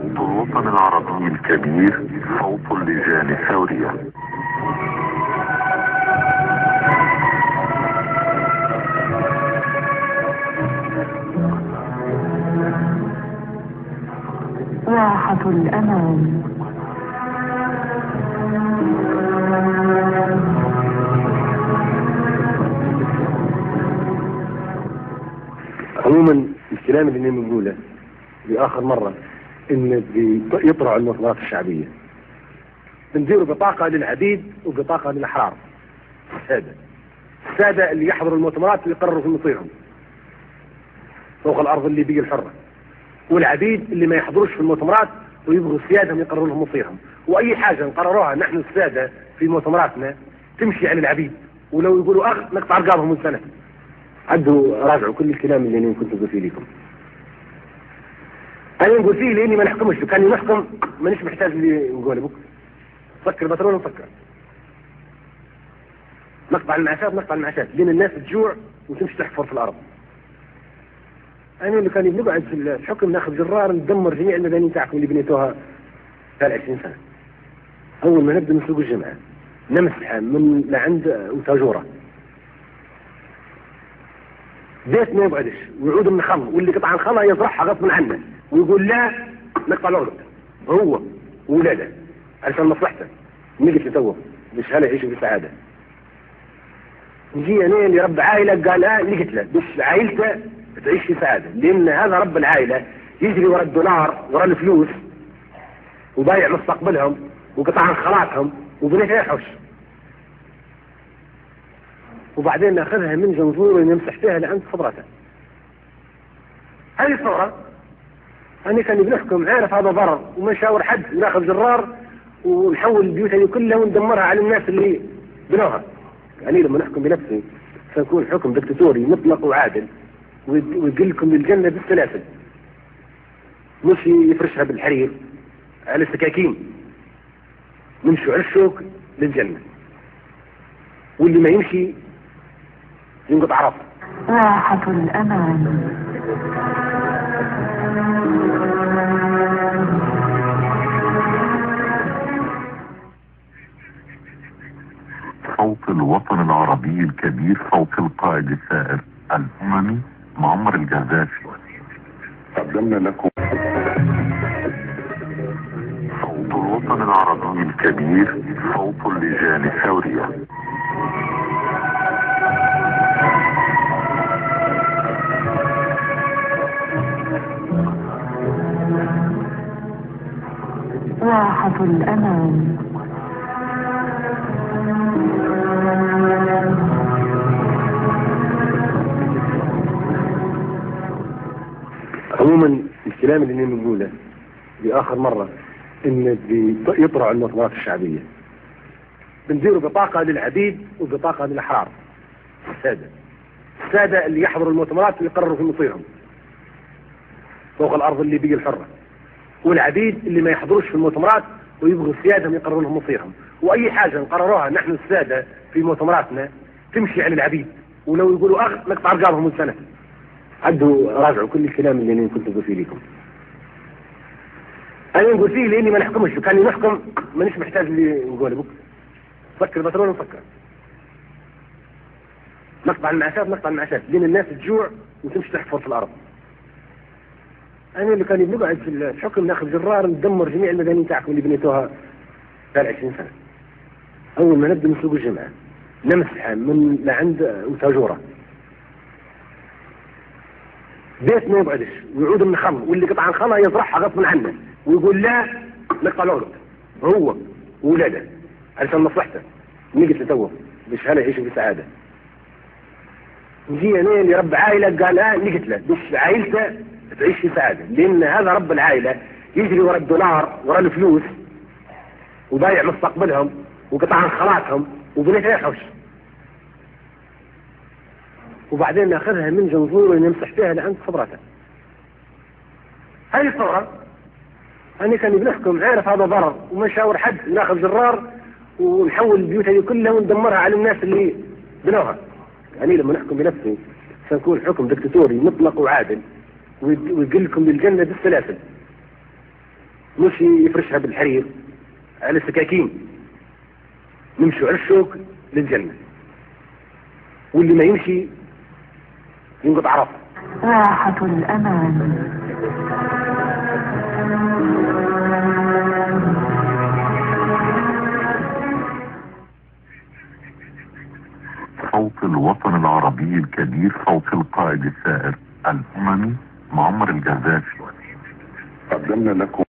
صوت الوطن العربي الكبير، صوت اللجان الثورية. راحة الأمان. عموما الكلام اللي بنقوله لآخر مرة إن يطرع المنظمات الشعبية بنديروا بطاقة للعبيد وبطاقة للأحرار. السادة اللي يحضروا المؤتمرات اللي يقرروا في مصيرهم فوق الأرض الليبية الحرة، والعبيد اللي ما يحضروش في المؤتمرات ويبغوا سيادهم يقرروا لهم مصيرهم. وأي حاجة نقرروها نحن السادة في مؤتمراتنا تمشي على العبيد، ولو يقولوا أخ نقطع رقابهم من سنة. عدوا راجعوا كل الكلام اللي أنا كنت أقول فيه لكم. أنا نقول فيه لأني ما نحكمش، كان نحكم مانيش محتاج اللي نقوله بك. فكر بترول نفكر. نقطع المعاشات لأن الناس تجوع وتمشي تحفر في الأرض. أنا اللي كان بنقعد في الحكم ناخذ جرار ندمر جميع المباني تاعكم اللي بنيتوها قبل 20 سنة. أول ما نبدأ من سوق الجمعة نمسحها من لعند وتاجورة. بيت ما يبعدش ويعود من خل، واللي قطع الخلا يزرعها غصبا عنه ويقول لا نقطع العرض هو وولاده علشان مصلحته. نجي توه باش هلا يعيشوا بسعادة. نجي انا اللي رب عائلة قال نجت له باش عائلته تعيش في سعادة، لأن هذا رب العائلة يجري ورا الدولار ورا الفلوس وبايع مستقبلهم وقطع خلاطهم وبنيت يحوش، وبعدين ناخذها من جنزور ونمسح فيها لعند خضرته. هذه الصورة أنا كان بنحكم عارف هذا ضرر وما نشاور حد، وناخذ جرار ونحول البيوت هذه كلها وندمرها على الناس اللي بنوها. يعني لما نحكم بنفسي سيكون حكم دكتاتوري مطلق وعادل ويقلكم للجنة بالسلاسل، مش يفرشها بالحرير على السكاكين. نمشوا على الشوك للجنة، واللي ما يمشي ينقطع راسه. راحة الأمان. صوت الوطن العربي الكبير، صوت القائد الثائر الأممي معمر القذافي. قدمنا لكم صوت الوطن العربي الكبير، صوت اللجان الثورية. راحة الأمان. عموما الكلام اللي بنقوله لآخر مرة إن يطرع المؤتمرات الشعبية بنديروا بطاقة للعبيد وبطاقة للأحرار. السادة اللي يحضروا المؤتمرات ويقرروا في مصيرهم فوق الأرض الليبية الحرة، والعبيد اللي ما يحضروش في المؤتمرات ويبغوا سيادهم يقرروا لهم مصيرهم. وأي حاجة نقرروها نحن السادة في مؤتمراتنا تمشي على العبيد، ولو يقولوا أخ نقطع رقابهم من سنة. عدوا راجعوا كل الكلام اللي أنا كنت أقول فيه لكم. أنا نقول فيه لأني ما نحكمش، وكان نحكم مانيش محتاج اللي نقوله بك. فكر بترول نفكر. نقطع المعاشات لأن الناس تجوع وتمشي تحفر في الأرض. أنا اللي كان بنقعد في الحكم ناخذ جرار ندمر جميع المباني تاعكم اللي بنيتوها قبل 20 سنة. أول ما نبدأ من سوق الجمعة نمسحها من لعند وتاجورة. بيت ما يبعدش ويعود من خل، واللي قطع الخلا يزرعها غصبا عنه ويقول لا نقطع العرض هو وولاده علشان مصلحته. نجي توه باش هلا يعيشوا بسعادة. نجي انا اللي رب عائلة قال نجت له باش عائلته تعيش في سعادة، لأن هذا رب العائلة يجري ورا الدولار ورا الفلوس وبايع مستقبلهم وقطع خلاطهم وبنيت يحوش، وبعدين ناخذها من جنزور ونمسح فيها لعند خضرته. هذه الصورة أنا كان بنحكم عارف هذا ضرر وما نشاور حد، ناخذ جرار ونحول البيوت هذه كلها وندمرها على الناس اللي بنوها. يعني لما نحكم بنفسي سنكون حكم دكتاتوري مطلق وعادل ويقلكم للجنة بالسلاسل، مش يفرشها بالحرير على السكاكين، نمشوا على الشوك للجنة، واللي ما يمشي ينقطع راسه. راحة الأمان. صوت الوطن العربي الكبير، صوت القائد الثائر الأممي معمر القذافي. قدمنا لكم